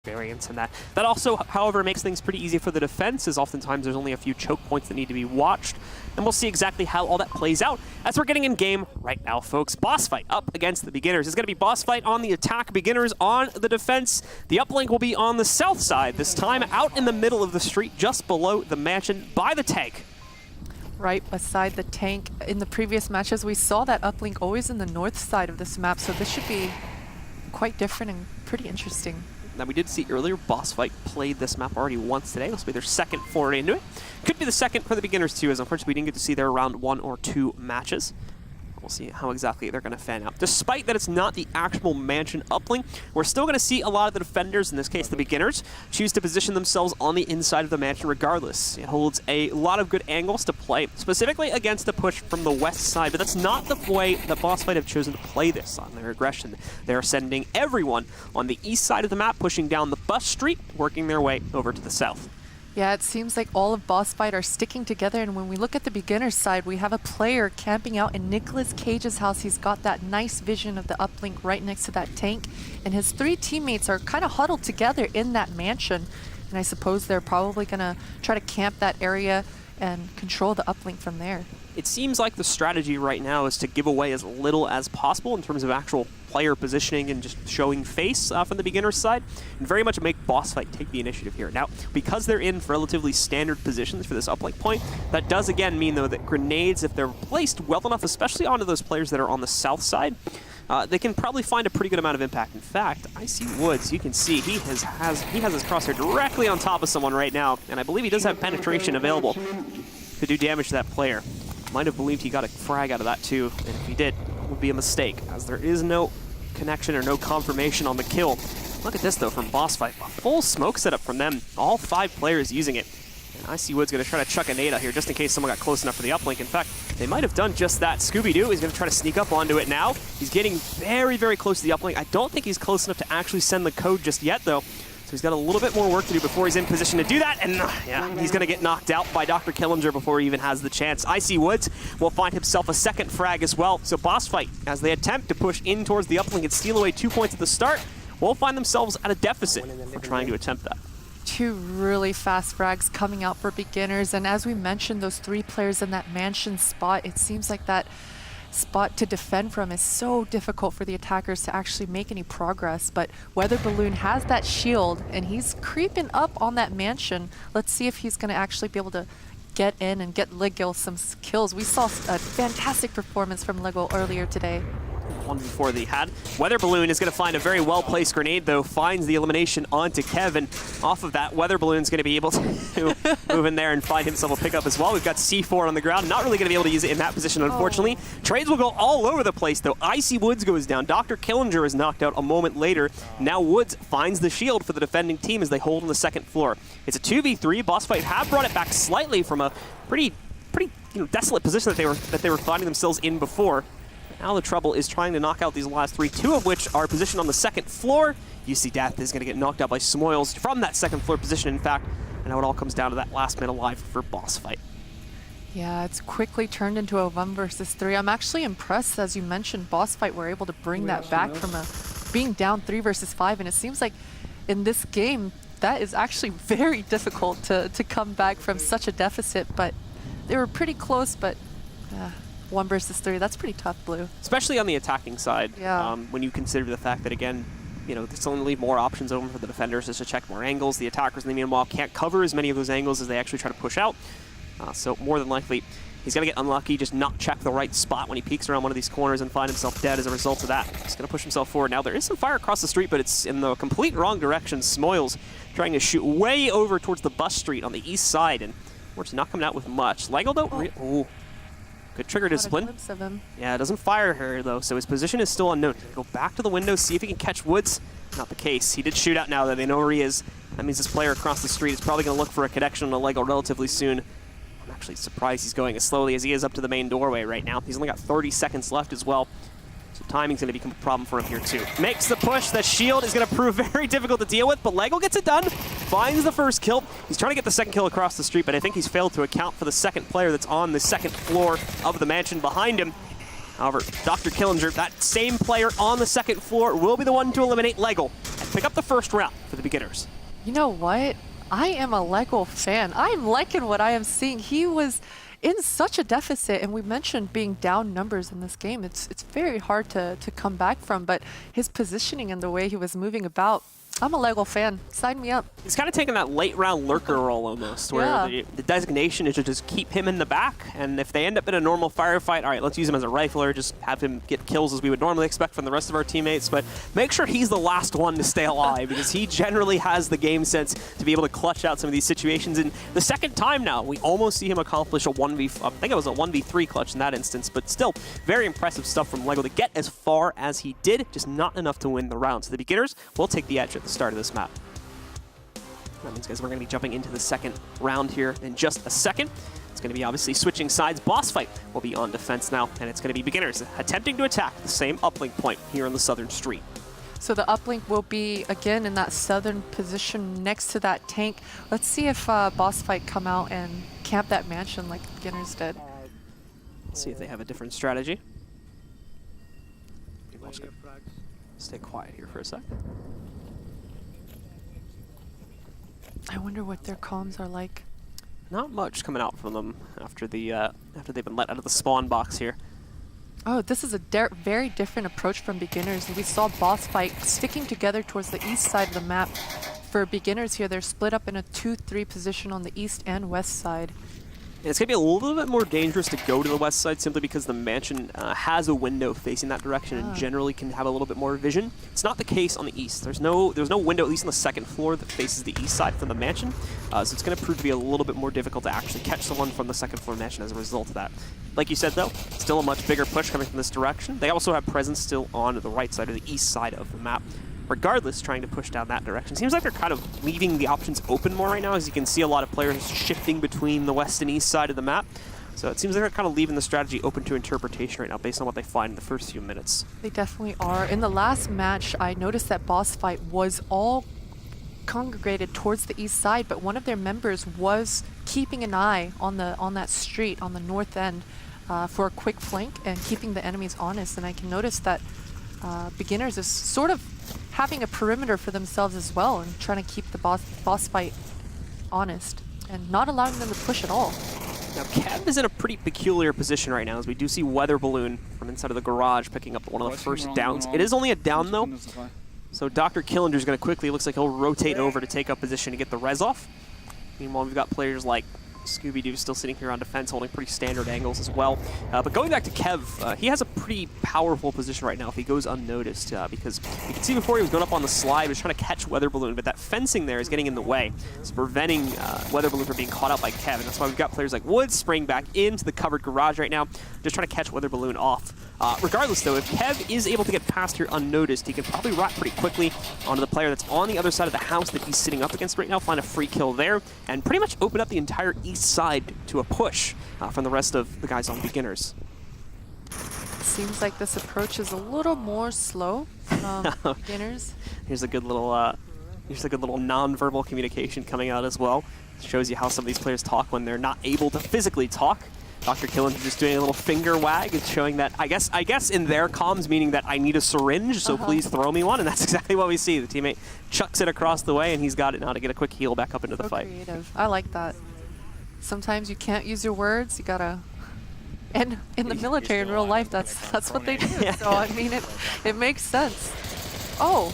experience in that. That also, however, makes things pretty easy for the defense, as oftentimes there's only a few choke points that need to be watched. And we'll see exactly how all that plays out as we're getting in game right now, folks. Bossfight up against the beginners. It's going to be Bossfight on the attack, beginners on the defense. The uplink will be on the south side, this time out in the middle of the street, just below the mansion by the tank. Right beside the tank. In the previous matches, we saw that uplink always in the north side of this map, so this should be quite different and pretty interesting. Now, we did see earlier, Bossfight played this map already once today. This will be their second foray into it. Could be the second for the beginners, too, as unfortunately we didn't get to see their round 1 or 2 matches. We'll see how exactly they're going to fan out. Despite that it's not the actual mansion uplink, we're still going to see a lot of the defenders, in this case the beginners, choose to position themselves on the inside of the mansion regardless. It holds a lot of good angles to play, specifically against the push from the west side, but that's not the way that Bossfight have chosen to play this on their aggression. They're sending everyone on the east side of the map, pushing down the bus street, working their way over to the south. Yeah, it seems like all of Bossfight are sticking together, and when we look at the beginner's side, we have a player camping out in Nicolas Cage's house. He's got that nice vision of the uplink right next to that tank, and his 3 teammates are kind of huddled together in that mansion, and I suppose they're probably going to try to camp that area and control the uplink from there. It seems like the strategy right now is to give away as little as possible in terms of actual player positioning and just showing face from the beginner's side, and very much make Bossfight take the initiative here. Now, because they're in relatively standard positions for this uplink point, that does again mean, though, that grenades, if they're placed well enough, especially onto those players that are on the south side, they can probably find a pretty good amount of impact. In fact, I see Woods. You can see he has his crosshair directly on top of someone right now, and I believe he does have penetration available to do damage to that player. Might have believed he got a frag out of that too, and if he did, it would be a mistake, as there is no connection or no confirmation on the kill. Look at this though from Bossfight. A full smoke setup from them, all 5 players using it. And I see Wood's going to try to chuck a nade out here just in case someone got close enough for the uplink. In fact, they might have done just that. Scooby-Doo is going to try to sneak up onto it now. He's getting very, very close to the uplink. I don't think he's close enough to actually send the code just yet though. So he's got a little bit more work to do before he's in position to do that, and yeah, he's going to get knocked out by Dr. Killinger before he even has the chance. Icy Woods will find himself a second frag as well. So Bossfight, as they attempt to push in towards the uplink and steal away 2 points at the start, will find themselves at a deficit for trying to attempt that. 2 really fast frags coming out for beginners, and as we mentioned, those 3 players in that mansion spot, it seems like that spot to defend from is so difficult for the attackers to actually make any progress. But Weather Balloon has that shield, and he's creeping up on that mansion. Let's see if he's going to actually be able to get in and get Lego some kills. We saw a fantastic performance from Lego earlier today. One before they had. Weather Balloon is going to find a very well-placed grenade, though, finds the elimination onto Kevin. Off of that, Weather Balloon's going to be able to move in there and find himself a pickup as well. We've got C4 on the ground. Not really going to be able to use it in that position, unfortunately. Trades will go all over the place, though. Icy Woods goes down. Dr. Killinger is knocked out a moment later. Now Woods finds the shield for the defending team as they hold on the second floor. It's a 2v3. Bossfight have brought it back slightly from a pretty desolate position that they were finding themselves in before. Now the trouble is trying to knock out these last 3, 2 of which are positioned on the second floor. UC Death is going to get knocked out by Smoils from that second floor position, in fact. And now it all comes down to that last man alive for Bossfight. Yeah, it's quickly turned into a 1 versus 3. I'm actually impressed, as you mentioned, Bossfight were able to bring that back from being down 3 versus 5. And it seems like in this game, that is actually very difficult to come back from such a deficit. But they were pretty close, but 1 versus 3, that's pretty tough, Blue. Especially on the attacking side, yeah. When you consider the fact that, again, it's only leave more options open for the defenders just to check more angles. The attackers, in the meanwhile, can't cover as many of those angles as they actually try to push out. So more than likely, he's going to get unlucky, just not check the right spot when he peeks around one of these corners and find himself dead as a result of that. He's going to push himself forward. Now, there is some fire across the street, but it's in the complete wrong direction. Smoils trying to shoot way over towards the bus street on the east side, and we're just not coming out with much. Lego, though, good trigger discipline. Yeah, it doesn't fire her, though, so his position is still unknown. He's going to go back to the window, see if he can catch Woods. Not the case. He did shoot out now that they know where he is. That means this player across the street is probably going to look for a connection on a Lego relatively soon. I'm actually surprised he's going as slowly as he is up to the main doorway right now. He's only got 30 seconds left as well. So timing's going to become a problem for him here, too. Makes the push. The shield is going to prove very difficult to deal with, but Lego gets it done. Finds the first kill. He's trying to get the second kill across the street, but I think he's failed to account for the second player that's on the second floor of the mansion behind him. However, Dr. Killinger, that same player on the second floor, will be the one to eliminate Lego. pick up the first round for the beginners. You know what? I am a Lego fan. I'm liking what I am seeing. He was in such a deficit, and we mentioned being down numbers in this game. It's very hard to come back from, but his positioning and the way he was moving about, I'm a Lego fan. Sign me up. He's kind of taking that late round lurker role almost, where the designation is to just keep him in the back, and if they end up in a normal firefight, all right, let's use him as a rifler, just have him get kills as we would normally expect from the rest of our teammates, but make sure he's the last one to stay alive, because he generally has the game sense to be able to clutch out some of these situations. And the second time now, we almost see him accomplish a 1v, I think it was a 1v3 clutch in that instance, but still, very impressive stuff from Lego to get as far as he did, just not enough to win the round. So the beginners will take the edge at the start of this map. That means, guys, we're going to be jumping into the second round here in just a second. It's going to be obviously switching sides. Bossfight will be on defense now, and it's going to be beginners attempting to attack the same uplink point here on the southern street. So the uplink will be, again, in that southern position next to that tank. Let's see if Bossfight come out and camp that mansion like the beginners did. Let's see if they have a different strategy. I'll just stay quiet here for a sec. I wonder what their comms are like. Not much coming out from them after they've been let out of the spawn box here. Oh, this is a very different approach from beginners. We saw Bossfight sticking together towards the east side of the map. For beginners here, they're split up in a 2-3 position on the east and west side. And it's going to be a little bit more dangerous to go to the west side simply because the mansion has a window facing that direction and generally can have a little bit more vision. It's not the case on the east. There's no window, at least on the second floor, that faces the east side from the mansion. So it's going to prove to be a little bit more difficult to actually catch someone from the second floor mansion as a result of that. Like you said, though, still a much bigger push coming from this direction. They also have presence still on the right side or the east side of the map. Regardless, trying to push down that direction. Seems like they're kind of leaving the options open more right now, as you can see a lot of players shifting between the west and east side of the map. So it seems like they're kind of leaving the strategy open to interpretation right now based on what they find in the first few minutes. They definitely are. In the last match, I noticed that Bossfight was all congregated towards the east side, but one of their members was keeping an eye on that street on the north end for a quick flank and keeping the enemies honest. And I can notice that beginners is sort of having a perimeter for themselves as well and trying to keep the Bossfight honest and not allowing them to push at all. Now, Kev is in a pretty peculiar position right now, as we do see Weather Balloon from inside of the garage picking up one of the first downs. It is only a down, though, so Dr. Killinger's going to quickly, looks like he'll rotate over to take up position to get the res off. Meanwhile, we've got players like Scooby-Doo still sitting here on defense, holding pretty standard angles as well. But going back to Kev, he has a pretty powerful position right now if he goes unnoticed, because you can see before he was going up on the slide, he was trying to catch Weather Balloon, but that fencing there is getting in the way. It's preventing Weather Balloon from being caught out by Kev, and that's why we've got players like Woods spraying back into the covered garage right now, just trying to catch Weather Balloon off. Regardless, though, if Kev is able to get past here unnoticed, he can probably wrap pretty quickly onto the player that's on the other side of the house that he's sitting up against right now, find a free kill there, and pretty much open up the entire east side to a push from the rest of the guys on beginners. Seems like this approach is a little more slow from beginners. Here's a good little non-verbal communication coming out as well. It shows you how some of these players talk when they're not able to physically talk. Dr. Killinger just doing a little finger wag and showing that, I guess in their comms, meaning that I need a syringe, so please throw me one, and that's exactly what we see. The teammate chucks it across the way, and he's got it now to get a quick heal back up into the fight. Creative. I like that. Sometimes you can't use your words, you gotta... And in the military, in real life, that's what they do. Yeah. So, I mean, it makes sense. Oh!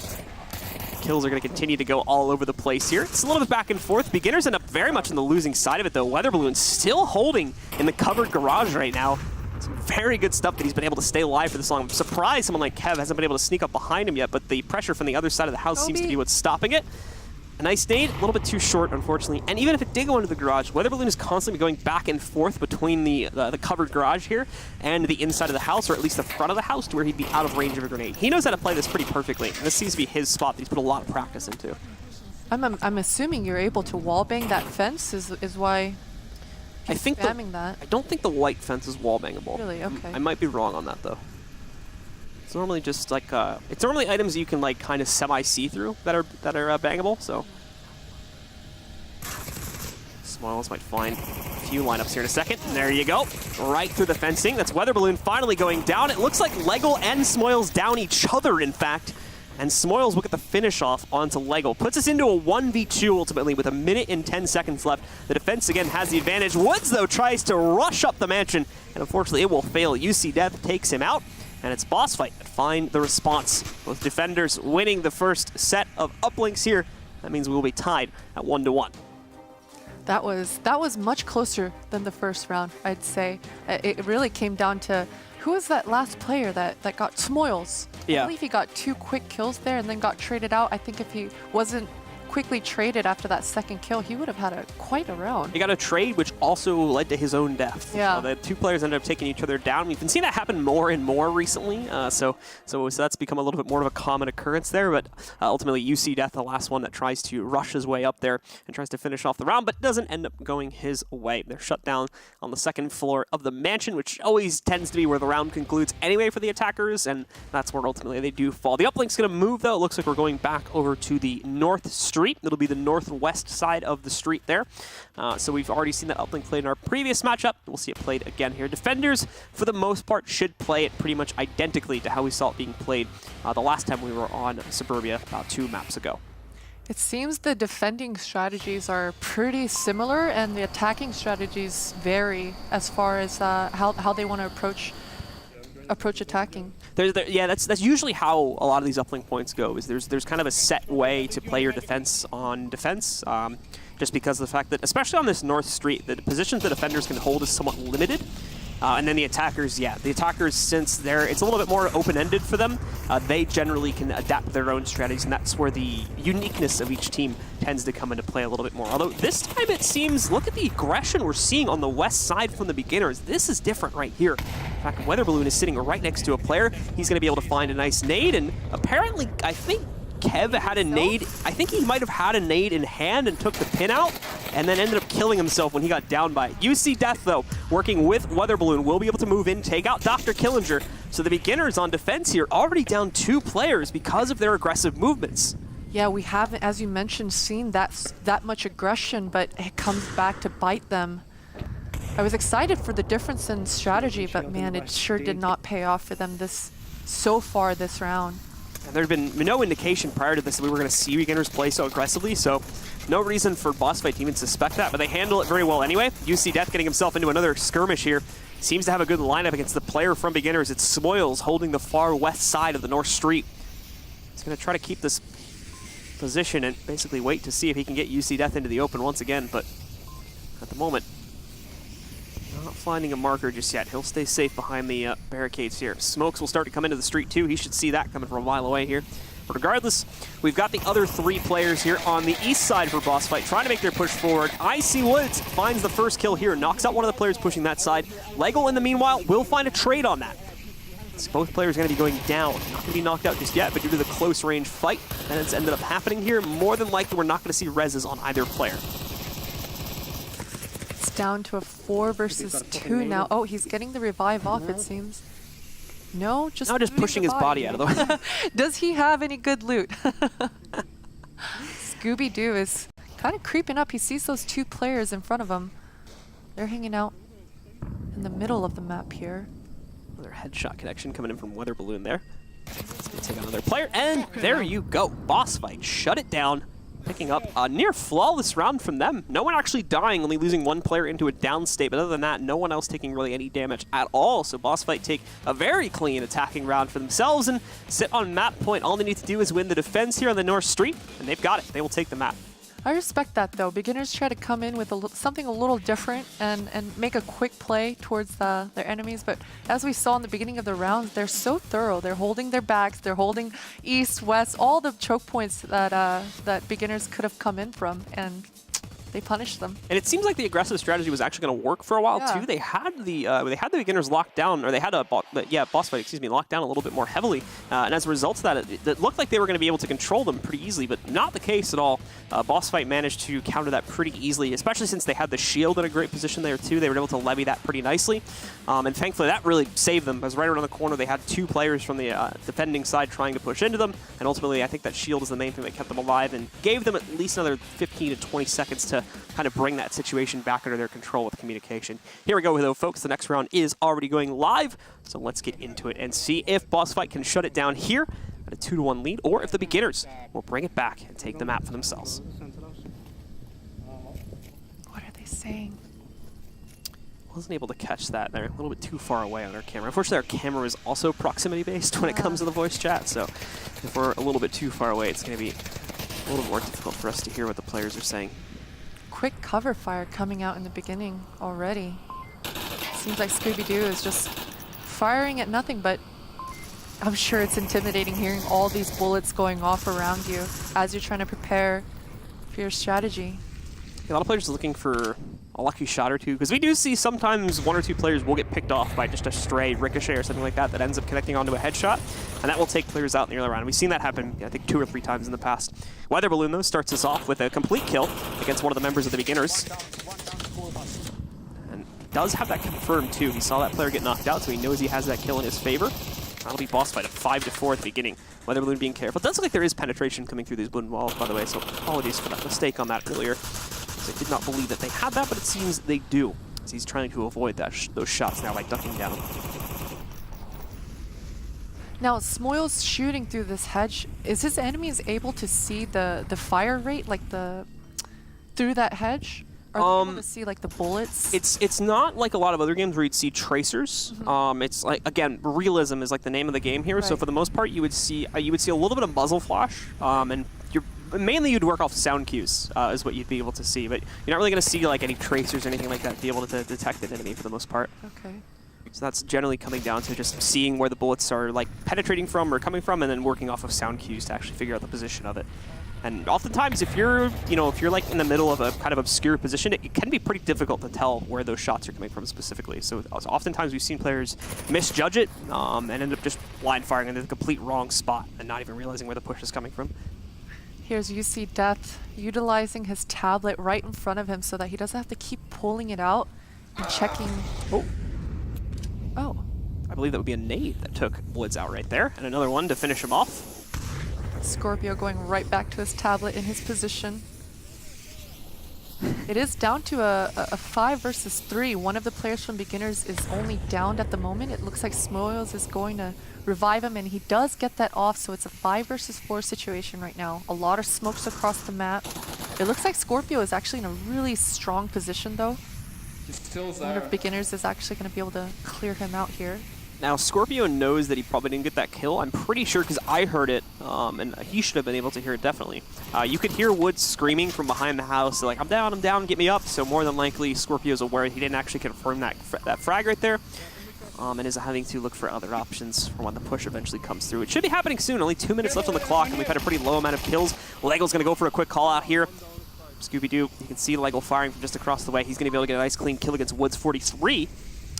Kills are going to continue to go all over the place here. It's a little bit back and forth. Beginners end up very much on the losing side of it, though. Weather Balloon still holding in the covered garage right now. Some very good stuff that he's been able to stay alive for this long. I'm surprised someone like Kev hasn't been able to sneak up behind him yet, but the pressure from the other side of the house seems to be what's stopping it. A nice nade, a little bit too short, unfortunately. And even if it did go into the garage, Weather Balloon is constantly going back and forth between the covered garage here and the inside of the house, or at least the front of the house, to where he'd be out of range of a grenade. He knows how to play this pretty perfectly. And this seems to be his spot that he's put a lot of practice into. I'm assuming you're able to wallbang that fence is why he's spamming that. I don't think the white fence is wallbangable. Really? Okay. I might be wrong on that, though. It's normally just like it's normally items you can like kind of semi-see through that are bangable. So Smiles might find a few lineups here in a second. And there you go, right through the fencing. That's Weather Balloon finally going down. It looks like Lego and Smiles down each other, in fact, And Smoils will get the finish off onto Lego. Puts us into a 1v2 ultimately with 1 minute and 10 seconds left. The defense again has the advantage. Woods, though, tries to rush up the mansion, and unfortunately it will fail. UC Death takes him out, and it's Bossfight that find the response. Both defenders winning the first set of uplinks here. That means we will be tied at 1-1. That was much closer than the first round, I'd say. It really came down to who was that last player that got Smoils. Yeah. I believe he got 2 quick kills there and then got traded out. I think if he wasn't quickly traded after that second kill, he would have had quite a round. He got a trade, which also led to his own death. Yeah. The 2 players ended up taking each other down. We've been seeing that happen more and more recently, so that's become a little bit more of a common occurrence there, but ultimately UC Death, the last one that tries to rush his way up there and tries to finish off the round, but doesn't end up going his way. They're shut down on the 2nd floor of the mansion, which always tends to be where the round concludes anyway for the attackers, and that's where ultimately they do fall. The uplink's going to move, though. It looks like we're going back over to the North Street. It'll be the northwest side of the street there. So we've already seen that uplink played in our previous matchup. We'll see it played again here. Defenders, for the most part, should play it pretty much identically to how we saw it being played the last time we were on Suburbia about 2 maps ago. It seems the defending strategies are pretty similar and the attacking strategies vary as far as how they want to approach attacking. Yeah, that's usually how a lot of these uplink points go. Is there's kind of a set way to play your defense on defense, just because of the fact that, especially on this North Street, the positions the defenders can hold is somewhat limited. And then the attackers, since it's a little bit more open-ended for them, they generally can adapt their own strategies, and that's where the uniqueness of each team tends to come into play a little bit more. Although this time it seems, look at the aggression we're seeing on the west side from the beginners. This is different right here. In fact, Weather Balloon is sitting right next to a player. He's going to be able to find a nice nade, and apparently, I think Kev had a nade. I think he might have had a nade in hand and took the pin out, and then ended up killing himself when he got down by it. UC Death, though, working with Weather Balloon, will be able to move in, take out Dr. Killinger. So the beginners on defense here already down 2 players because of their aggressive movements. Yeah, we haven't, as you mentioned, seen that much aggression, but it comes back to bite them. I was excited for the difference in strategy, but man, it sure did not pay off for them so far this round. And there had been no indication prior to this that we were going to see beginners play so aggressively, so no reason for Bossfight to even suspect that, but they handle it very well anyway. UC Death getting himself into another skirmish here. Seems to have a good lineup against the player from beginners. It's Smoils holding the far west side of the North Street. He's going to try to keep this position and basically wait to see if he can get UC Death into the open once again, but at the moment, not finding a marker just yet. He'll stay safe behind the barricades here. Smokes will start to come into the street too. He should see that coming from a mile away here. But regardless, we've got the other 3 players here on the east side for Bossfight trying to make their push forward. Icy Woods finds the first kill here, knocks out one of the players pushing that side. Lego, in the meanwhile, will find a trade on that. So both players are going to be going down. Not going to be knocked out just yet, but due to the close range fight that has ended up happening here, more than likely we're not going to see reses on either player. Down to a 4 versus 2 now. Oh, he's getting the revive off, it seems. No, just pushing his body out of the way. Does he have any good loot? Scooby-Doo is kind of creeping up. He sees those 2 players in front of him. They're hanging out in the middle of the map here. Another headshot connection coming in from Weather Balloon there. Let's go take out another player, and there you go. Bossfight shut it down. Picking up a near flawless round from them. No one actually dying, only losing 1 player into a down state, but other than that, no one else taking really any damage at all. So Bossfight take a very clean attacking round for themselves and sit on map point. All they need to do is win the defense here on the North Street, and they've got it. They will take the map. I respect that, though. Beginners try to come in with something a little different and make a quick play towards their enemies. But as we saw in the beginning of the rounds, they're so thorough. They're holding their backs. They're holding east, west, all the choke points that beginners could have come in from. And they punished them. And it seems like the aggressive strategy was actually going to work for a while too. They had the beginners locked down, or they had Bossfight, excuse me, locked down a little bit more heavily. And as a result of that, it looked like they were going to be able to control them pretty easily, but not the case at all. Bossfight managed to counter that pretty easily, especially since they had the shield in a great position there too. They were able to levy that pretty nicely. And thankfully that really saved them, because right around the corner they had 2 players from the defending side trying to push into them. And ultimately I think that shield is the main thing that kept them alive and gave them at least another 15 to 20 seconds to kind of bring that situation back under their control with communication. Here we go, though, folks. The next round is already going live, so let's get into it and see if Bossfight can shut it down here. a 2-1 lead, or if the beginners will bring it back and take the map for themselves. What are they saying? Wasn't able to catch that. They're a little bit too far away on our camera. Unfortunately, our camera is also proximity-based when it comes to the voice chat, so if we're a little bit too far away, it's going to be a little more difficult for us to hear what the players are saying. Quick cover fire coming out in the beginning already. Seems like Scooby-Doo is just firing at nothing, but I'm sure it's intimidating hearing all these bullets going off around you as you're trying to prepare for your strategy. A lot of players are looking for a lucky shot or two, because we do see sometimes one or two players will get picked off by just a stray ricochet or something like that that ends up connecting onto a headshot, and that will take players out in the early round. We've seen that happen, I think, 2 or 3 times in the past. Weather Balloon, though, starts us off with a complete kill against one of the members of the beginners. And he does have that confirmed, too. He saw that player get knocked out, so he knows he has that kill in his favor. That'll be Bossfight, a 5-4 at the beginning. Weather Balloon being careful. It does look like there is penetration coming through these balloon walls, by the way, so apologies for that mistake on that earlier. I did not believe that they had that, but it seems they do. As he's trying to avoid that those shots now by ducking down. Now, Smoyle's shooting through this hedge. Is his enemies able to see the fire rate, like through that hedge? Are they able to see like the bullets? It's not like a lot of other games where you'd see tracers. It's like, again, realism is like the name of the game here. Right. So for the most part, you would see a little bit of muzzle flash, and mainly you'd work off sound cues is what you'd be able to see, but you're not really going to see like any tracers or anything like that to be able to detect an enemy for the most part. Okay. So that's generally coming down to just seeing where the bullets are like penetrating from or coming from, and then working off of sound cues to actually figure out the position of it. And oftentimes, if you're like in the middle of a kind of obscure position, it can be pretty difficult to tell where those shots are coming from specifically. So oftentimes we've seen players misjudge it and end up just blind firing into the complete wrong spot and not even realizing where the push is coming from. Here's UC Death utilizing his tablet right in front of him so that he doesn't have to keep pulling it out and checking. Oh. I believe that would be a nade that took Woods out right there, and another one to finish him off. Scorpio going right back to his tablet in his position. It is down to a 5 versus 3. One of the players from beginners is only downed at the moment. It looks like Smoyles is going to revive him, and he does get that off, so it's a 5 versus 4 situation right now. A lot of smokes across the map. It looks like Scorpio is actually in a really strong position, though. One of beginners is actually going to be able to clear him out here. Now, Scorpio knows that he probably didn't get that kill. I'm pretty sure, because I heard it, and he should have been able to hear it definitely. You could hear Woods screaming from behind the house, like, I'm down, get me up. So more than likely, Scorpio's aware he didn't actually confirm that frag right there, and is having to look for other options for when the push eventually comes through. It should be happening soon. Only 2 minutes left on the clock, and we've had a pretty low amount of kills. Lego's going to go for a quick call out here. Scooby-Doo, you can see Lego firing from just across the way. He's going to be able to get a nice clean kill against Woods 43.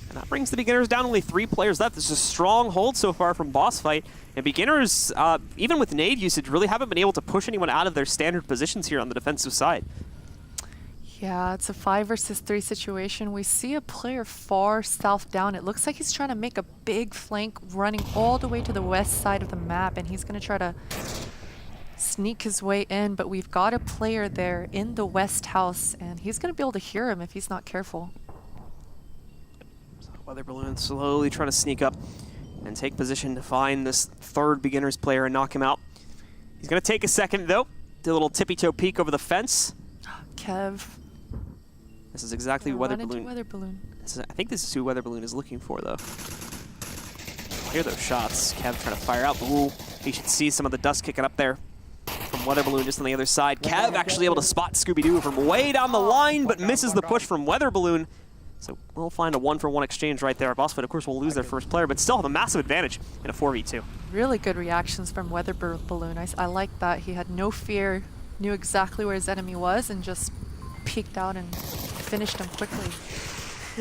And that brings the beginners down. Only 3 players left. This is a strong hold so far from Bossfight. And beginners, even with nade usage, really haven't been able to push anyone out of their standard positions here on the defensive side. Yeah, it's a 5 versus 3 situation. We see a player far south down. It looks like he's trying to make a big flank running all the way to the west side of the map, and he's going to try to sneak his way in, but we've got a player there in the west house, and he's going to be able to hear him if he's not careful. Weather Balloon slowly trying to sneak up and take position to find this 3rd beginners player and knock him out. He's going to take a second, though. Do a little tippy-toe peek over the fence. Kev. This is exactly what Weather Balloon. I think this is who Weather Balloon is looking for, though. Hear those shots. Kev trying to fire out. Ooh, you should see some of the dust kicking up there from Weather Balloon just on the other side. Kev actually able to spot Scooby-Doo from way down the line, but misses the push from Weather Balloon. So we'll find a 1-for-1 exchange right there. Bossfight, of course, will lose their first player, but still have a massive advantage in a 4v2. Really good reactions from Weather Balloon. I like that. He had no fear, knew exactly where his enemy was, and just peeked out and finished him quickly.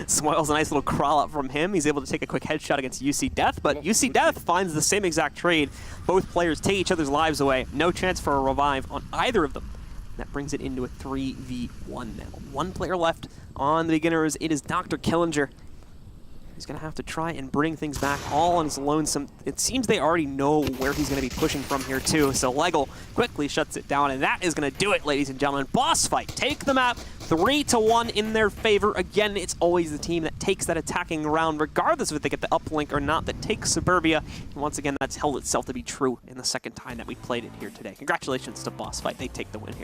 Smoyle's a nice little crawl up from him. He's able to take a quick headshot against UC Death, but UC Death finds the same exact trade. Both players take each other's lives away. No chance for a revive on either of them. That brings it into a 3v1 now. 1 player left on the beginners. It is Dr. Killinger. He's going to have to try and bring things back all on his lonesome. It seems they already know where he's going to be pushing from here, too. So Legel quickly shuts it down, and that is going to do it, ladies and gentlemen. Bossfight take the map 3-1 in their favor. Again, it's always the team that takes that attacking round, regardless of if they get the uplink or not, that takes Suburbia. And once again, that's held itself to be true in the second time that we played it here today. Congratulations to Bossfight. They take the win here.